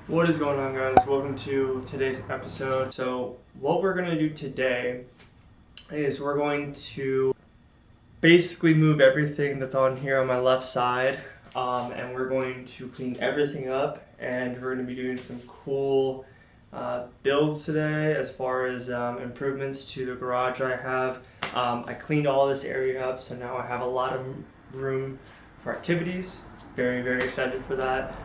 What is going on, guys? Welcome to today's episode. So what we're going to do today is we're going to basically move everything that's on here on my left side, and we're going to clean everything up, and we're going to be doing some cool builds today as far as improvements to the garage I have. I cleaned all this area up, so now I have a lot of room for activities. Very, very excited for that.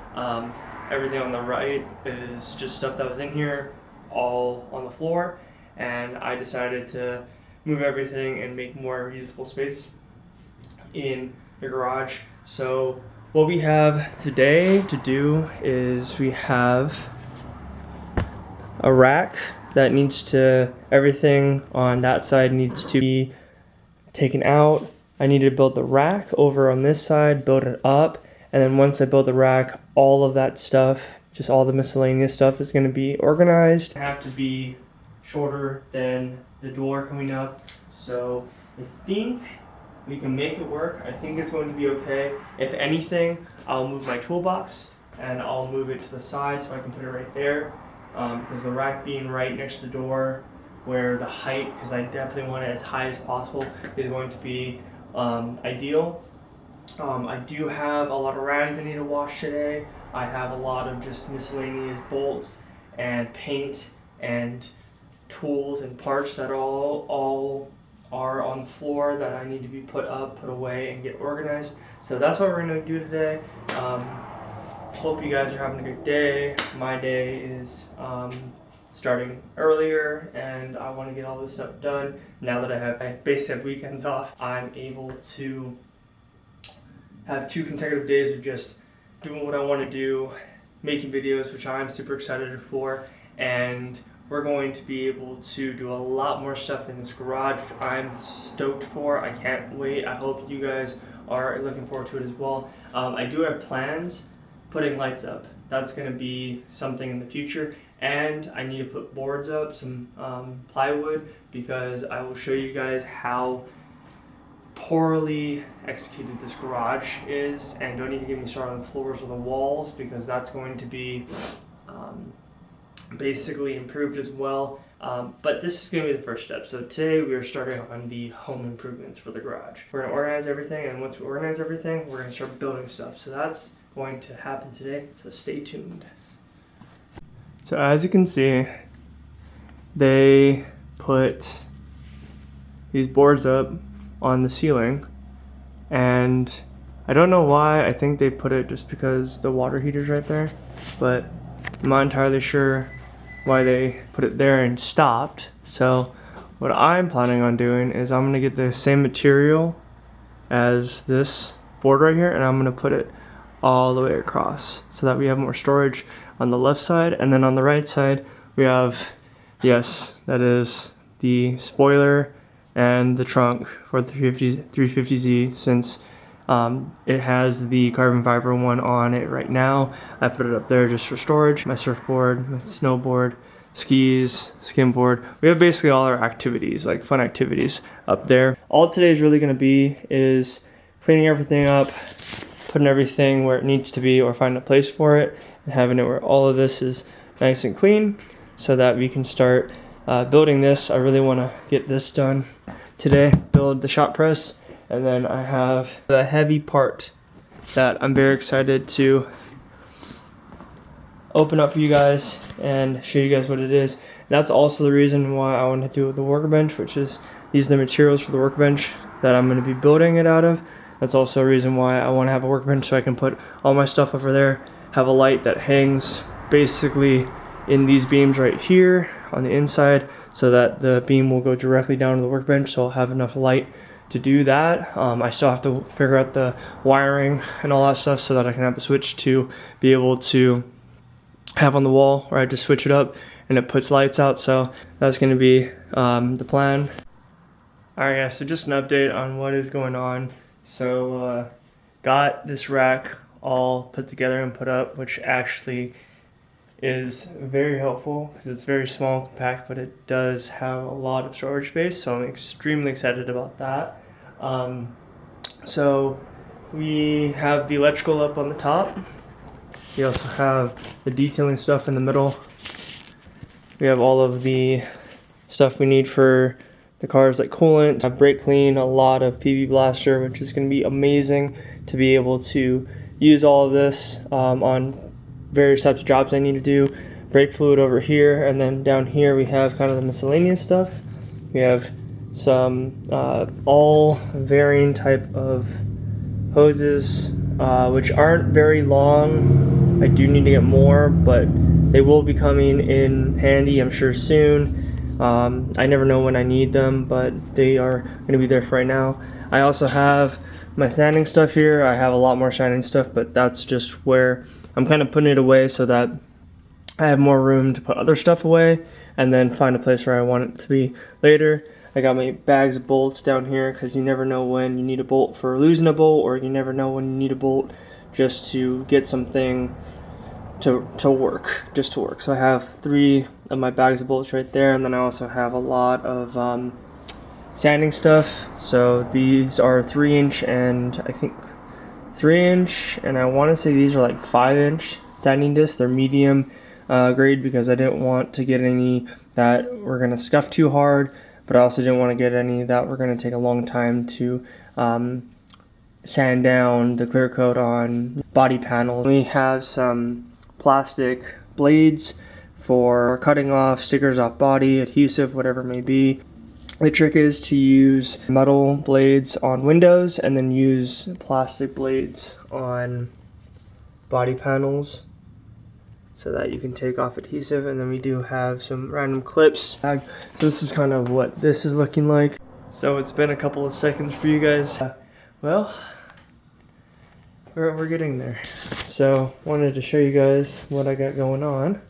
Everything on the right is just stuff that was in here, all on the floor, and I decided to move everything and make more usable space in the garage. So what we have today to do is we have a rack that needs to, everything on that side needs to be taken out. I need to build the rack over on this side, build it up, and then once I build the rack, all of that stuff, just all the miscellaneous stuff, is going to be organized. I have to be shorter than the door coming up, so I think we can make it work. I think it's going to be okay. If anything, I'll move my toolbox and I'll move it to the side so I can put it right there, because the rack being right next to the door, where the height, because I definitely want it as high as possible, is going to be ideal. I do have a lot of rags I need to wash today. I have a lot of just miscellaneous bolts and paint and tools and parts that all are on the floor that I need to be put up, put away, and get organized. So that's what we're going to do today. Hope you guys are having a good day. My day is starting earlier, and I want to get all this stuff done. Now that I basically have weekends off, I'm able to have 2 consecutive days of just doing what I want to do, making videos, which I'm super excited for, and we're going to be able to do a lot more stuff in this garage, which I'm stoked for. I can't wait. I hope you guys are looking forward to it as well. I do have plans putting lights up. That's going to be something in the future, and I need to put boards up, some plywood, because I will show you guys how poorly executed this garage is, and don't even get me started on the floors or the walls, because that's going to be basically improved as well. But this is going to be the first step. So today we are starting on the home improvements for the garage. We're going to organize everything, and once we organize everything, we're going to start building stuff. So that's going to happen today, so stay tuned. So as you can see, they put these boards up on the ceiling, and I don't know why. I think they put it just because the water heater's right there, but I'm not entirely sure why they put it there and stopped. So what I'm planning on doing is I'm gonna get the same material as this board right here, and I'm gonna put it all the way across so that we have more storage on the left side, and then on the right side we have, yes, that is the spoiler and the trunk for the 350Z, since it has the carbon fiber one on it right now. I put it up there just for storage. My surfboard, my snowboard, skis, skimboard. We have basically all our activities, like fun activities, up there. All today is really going to be is cleaning everything up, putting everything where it needs to be, or finding a place for it, and having it where all of this is nice and clean, so that we can start building this. I really want to get this done today, build the shop press, and then I have the heavy part that I'm very excited to open up for you guys and show you guys what it is. That's also the reason why I want to do the workbench, which is these are the materials for the workbench that I'm going to be building it out of. That's also a reason why I want to have a workbench, so I can put all my stuff over there, have a light that hangs basically in these beams right here on the inside, so that the beam will go directly down to the workbench, so I'll have enough light to do that. I still have to figure out the wiring and all that stuff so that I can have a switch to be able to have on the wall, where I just switch it up and it puts lights out. So that's going to be the plan. Alright guys, so just an update on what is going on. So got this rack all put together and put up, which actually is very helpful because it's very small and compact, but it does have a lot of storage space, so I'm extremely excited about that. So we have the electrical up on the top, We also have the detailing stuff in the middle. We have all of the stuff we need for the cars, like coolant, brake clean, a lot of PV blaster, which is going to be amazing to be able to use all of this on various types of jobs I need to do. Brake fluid over here, and then down here we have kind of the miscellaneous stuff. We have some all varying type of hoses, which aren't very long. I do need to get more, but they will be coming in handy, I'm sure, soon. I never know when I need them, but they are going to be there for right now. I also have my sanding stuff here. I have a lot more sanding stuff, but that's just where I'm kind of putting it away so that I have more room to put other stuff away and then find a place where I want it to be later. I got my bags of bolts down here because you never know when you need a bolt for losing a bolt, or you never know when you need a bolt just to get something to work, just to work. So I have 3 of my bags of bolts right there, and then I also have a lot of sanding stuff. So these are 3-inch and I think 3-inch, and I want to say these are like 5-inch sanding discs. They're medium grade because I didn't want to get any that were going to scuff too hard, but I also didn't want to get any that were going to take a long time to sand down the clear coat on body panels. We have some plastic blades for cutting off stickers off body, adhesive, whatever it may be. The trick is to use metal blades on windows and then use plastic blades on body panels so that you can take off adhesive. And then we do have some random clips. So this is kind of what this is looking like. So it's been a couple of seconds for you guys. Well, we're getting there. So wanted to show you guys what I got going on.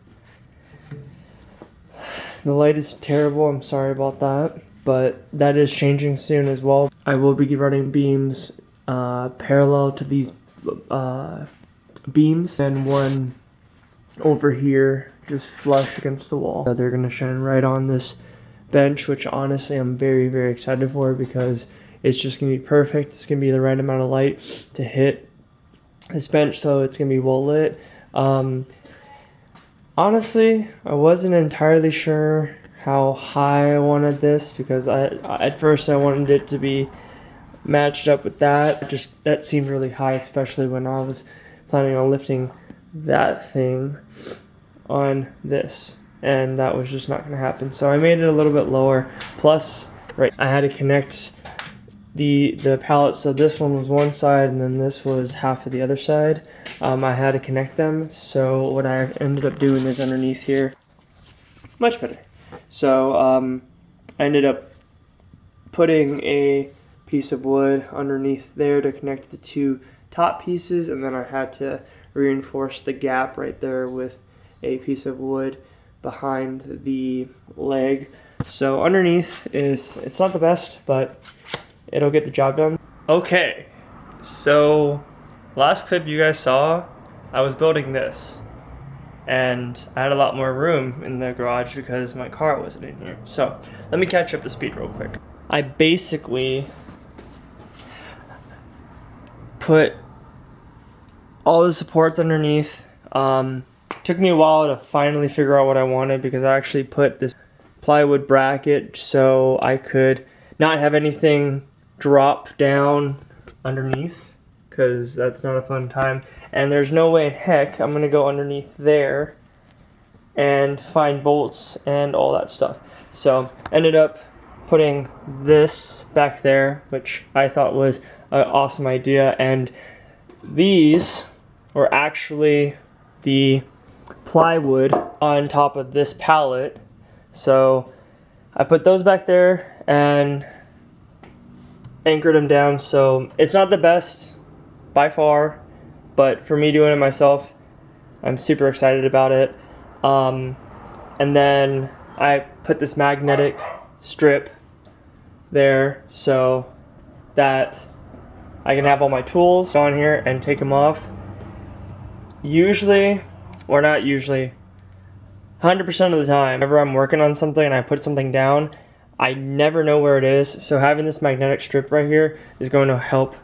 The light is terrible, I'm sorry about that, but that is changing soon as well. I will be running beams parallel to these beams, and one over here just flush against the wall. They're gonna shine right on this bench, which honestly I'm very, very excited for because it's just gonna be perfect. It's gonna be the right amount of light to hit this bench, so it's gonna be well lit. Honestly, I wasn't entirely sure how high I wanted this because at first I wanted it to be matched up with that. That seemed really high, especially when I was planning on lifting that thing on this, and that was just not going to happen. So I made it a little bit lower. Plus, right, I had to connect the pallets. So this one was one side, and then this was half of the other side. I had to connect them. So what I ended up doing is underneath here, much better. So I ended up putting a piece of wood underneath there to connect the 2 top pieces, and then I had to reinforce the gap right there with a piece of wood behind the leg. So underneath it's not the best, but it'll get the job done. Okay, so last clip you guys saw, I was building this, and I had a lot more room in the garage because my car wasn't in here. So let me catch up to speed real quick. I basically put all the supports underneath. Took me a while to finally figure out what I wanted because I actually put this plywood bracket so I could not have anything drop down underneath, because that's not a fun time. And there's no way in heck I'm gonna go underneath there and find bolts and all that stuff. So ended up putting this back there, which I thought was an awesome idea. And these were actually the plywood on top of this pallet. So I put those back there and anchored them down. So it's not the best by far, but for me doing it myself, I'm super excited about it. And then I put this magnetic strip there so that I can have all my tools on here and take them off. Usually, or not usually, 100% of the time, whenever I'm working on something and I put something down, I never know where it is. So having this magnetic strip right here is going to help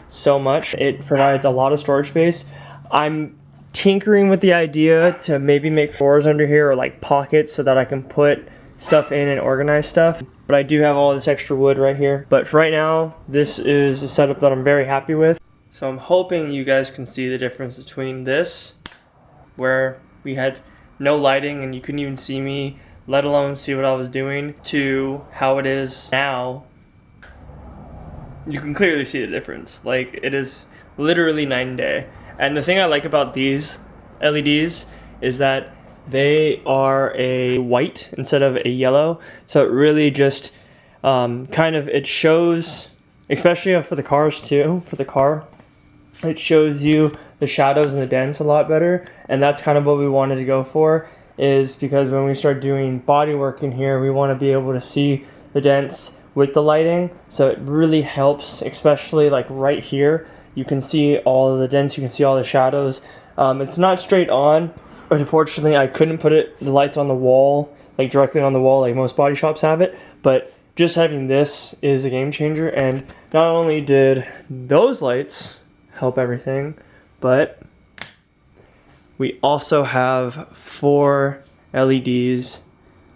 so much. It provides a lot of storage space. I'm tinkering with the idea to maybe make floors under here or like pockets so that I can put stuff in and organize stuff. But I do have all this extra wood right here. But for right now, this is a setup that I'm very happy with. So I'm hoping you guys can see the difference between this, where we had no lighting and you couldn't even see me, let alone see what I was doing, to how it is now. You can clearly see the difference. Like, it is literally night and day. And the thing I like about these LEDs is that they are a white instead of a yellow. So it really just it shows, especially for the cars too, for the car, it shows you the shadows and the dents a lot better. And that's kind of what we wanted to go for, is because when we start doing body work in here, we want to be able to see the dents with the lighting. So it really helps, especially like right here. You can see all of the dents, you can see all the shadows. It's not straight on. Unfortunately, I couldn't put the lights on the wall, like directly on the wall like most body shops have it. But just having this is a game changer. And not only did those lights help everything, but we also have 4 LEDs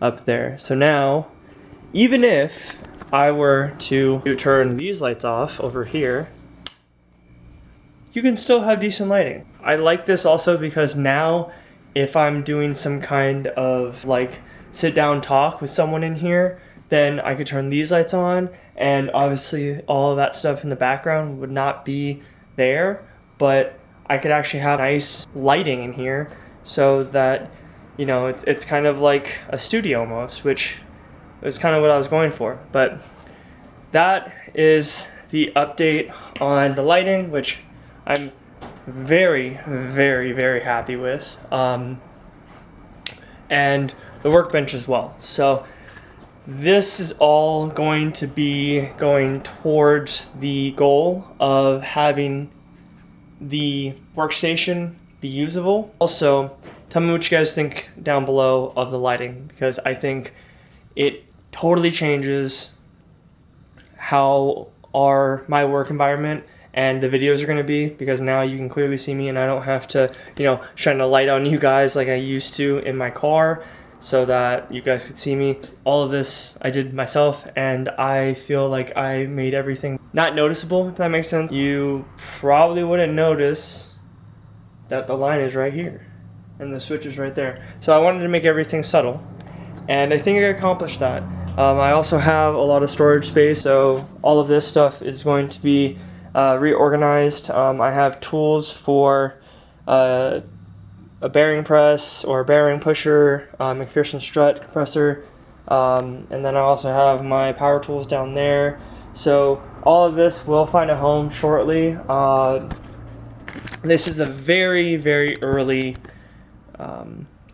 up there. So now, even if I were to turn these lights off over here, you can still have decent lighting. I like this also because now if I'm doing some kind of like sit down talk with someone in here, then I could turn these lights on, and obviously all of that stuff in the background would not be there, but I could actually have nice lighting in here so that, you know, it's kind of like a studio almost, which is kind of what I was going for. But that is the update on the lighting, which I'm very, very, very happy with. And the workbench as well. So this is all going to be going towards the goal of having the workstation be usable. Also, tell me what you guys think down below of the lighting, because I think it totally changes how my work environment and the videos are going to be, because now you can clearly see me and I don't have to, you know, shine a light on you guys like I used to in my car so that you guys could see me. All of this I did myself, and I feel like I made everything not noticeable, if that makes sense. You probably wouldn't notice that the line is right here and the switch is right there. So I wanted to make everything subtle, and I think I accomplished that. I also have a lot of storage space, so all of this stuff is going to be reorganized. I have tools for a bearing press or a bearing pusher, McPherson strut compressor, and then I also have my power tools down there. So all of this will find a home shortly. This is a very, very early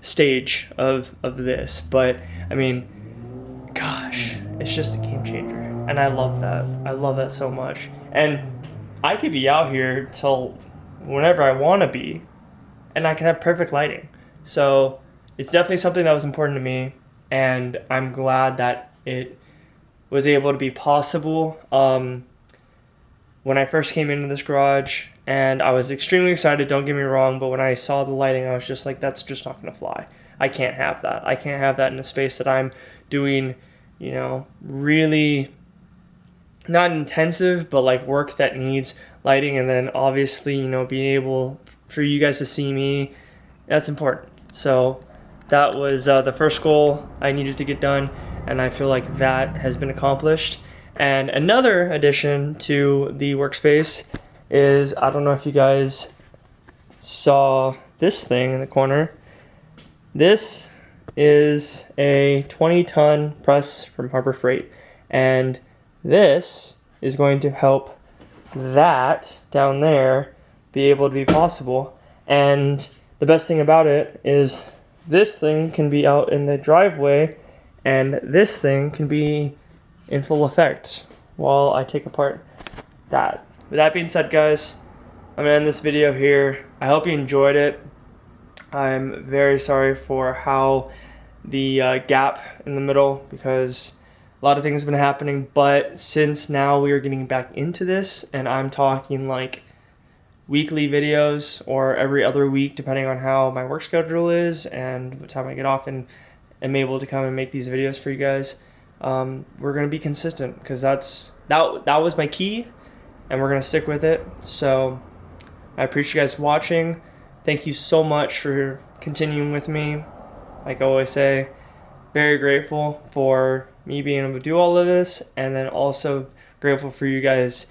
stage of this, but I mean, gosh, it's just a game changer, and I love that. I love that so much. And I could be out here till whenever I want to be, and I can have perfect lighting. So it's definitely something that was important to me, and I'm glad that it was able to be possible. When I first came into this garage, and I was extremely excited, don't get me wrong, but when I saw the lighting, I was just like, that's just not going to fly. I can't have that. I can't have that in a space that I'm doing, you know, really not intensive, but like work that needs lighting. And then obviously, you know, being able for you guys to see me, that's important. So that was the first goal I needed to get done, and I feel like that has been accomplished. And another addition to the workspace is, I don't know if you guys saw this thing in the corner. This is a 20-ton press from Harbor Freight, and this is going to help that down there be able to be possible. And the best thing about it is this thing can be out in the driveway, and this thing can be in full effect while I take apart that. With that being said, guys, I'm gonna end this video here. I hope you enjoyed it. I'm very sorry for how the gap in the middle, because a lot of things have been happening, but since now we are getting back into this, and I'm talking like weekly videos or every other week, depending on how my work schedule is and what time I get off and am able to come and make these videos for you guys. We're gonna be consistent because that was my key, and we're gonna stick with it. So I appreciate you guys watching. Thank you so much for continuing with me. Like I always say, very grateful for me being able to do all of this, and then also grateful for you guys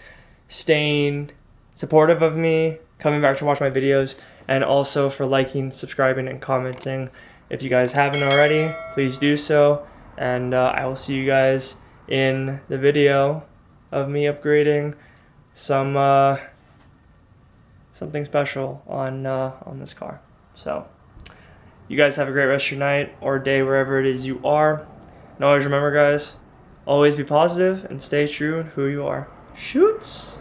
staying supportive of me, coming back to watch my videos, and also for liking, subscribing, and commenting. If you guys haven't already, please do so, and I will see you guys in the video of me upgrading something special on this car. So you guys have a great rest of your night or day wherever it is you are. And always remember, guys, always be positive and stay true to who you are. Shoots!